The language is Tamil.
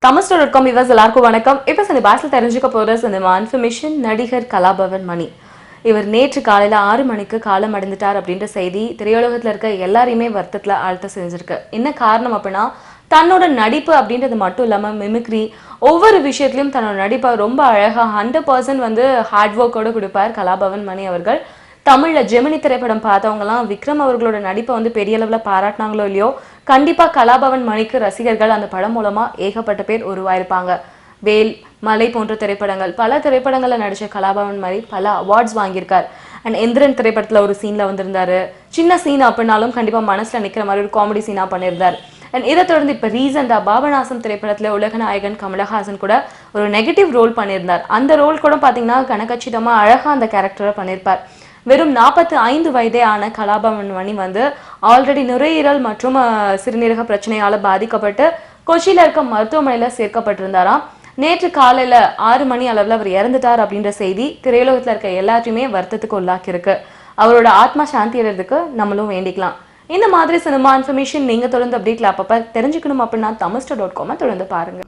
தமிழ்ஸ்டார்.com வியூவர்ஸ் எல்லாருக்கும் வணக்கம். இப்போ சினிபாஸ்ல தெரிஞ்சுக்க போற சினிமா இன்ஃபர்மேஷன். நடிகர் கலாபவன் மணி இவர் நேற்று காலையில 6 மணிக்கு காலம் அடைந்துட்டார் அப்படின்ற செய்தி திரையுலகத்துல இருக்க எல்லாரையுமே வருத்தத்துல ஆழ்த்த செஞ்சிருக்கு. என்ன காரணம் அப்படின்னா, தன்னோட நடிப்பு அப்படின்றது மட்டும் இல்லாம மிமிக்ரி, ஒவ்வொரு விஷயத்திலும் தன்னோட நடிப்பை ரொம்ப அழகா 100% வந்து ஹார்ட் ஒர்க்கோட கொடுப்பார் கலாபவன் மணி அவர்கள். தமிழ்ல ஜெமினி திரைப்படம் பார்த்தவங்கலாம் விக்ரம் அவர்களோட நடிப்பை வந்து பெரிய அளவுல பாராட்டினாங்களோ இல்லையோ, கண்டிப்பா கலாபவன் மணிக்கு ரசிகர்கள் அந்த படம் மூலமா ஏகப்பட்ட பேர் உருவாயிருப்பாங்க. வேல், மலை போன்ற திரைப்படங்கள், பல திரைப்படங்கள்ல நடிச்ச கலாபவன் மணி பல அவார்ட்ஸ் வாங்கியிருக்கார். அண்ட் எந்திரன் திரைப்படத்துல ஒரு சீன்ல வந்திருந்தாரு. சின்ன சீன் அப்படின்னாலும் கண்டிப்பா மனசுல நிக்கிற மாதிரி ஒரு காமெடி சீனா பண்ணியிருந்தார். அண்ட் இதை தொடர்ந்து இப்ப ரீசெண்டா பாபநாசம் திரைப்படத்துல உலகநாயகன் கமலஹாசன் கூட ஒரு நெகட்டிவ் ரோல் பண்ணியிருந்தார். அந்த ரோல் கூட பாத்தீங்கன்னா கனகச்சிதமா அழகா அந்த கேரக்டரை பண்ணியிருப்பார். வெறும் 45 வயதே ஆன கலாபவன் மணி வந்து ஆல்ரெடி நுரையீரல் மற்றும் சிறுநீரக பிரச்சனையால பாதிக்கப்பட்டு கொச்சியில இருக்க மருத்துவமனையில சேர்க்கப்பட்டிருந்தாராம். நேற்று காலையில 6 மணி அளவுல அவர் இறந்துட்டார் அப்படின்ற செய்தி திரையுலகத்துல இருக்க எல்லாத்தையுமே வருத்தத்துக்கு உள்ளாக்கி இருக்கு. அவரோட ஆத்மா சாந்தி அடைறதுக்கு நம்மளும் வேண்டிக்கலாம். இந்த மாதிரி சினிமா இன்ஃபர்மேஷன் நீங்க தொடர்ந்து அப்டேட்ல அப்பப்ப தெரிஞ்சுக்கணும் அப்படின்னா தமிழ்ஸ்டார்.com தொடர்ந்து பாருங்க.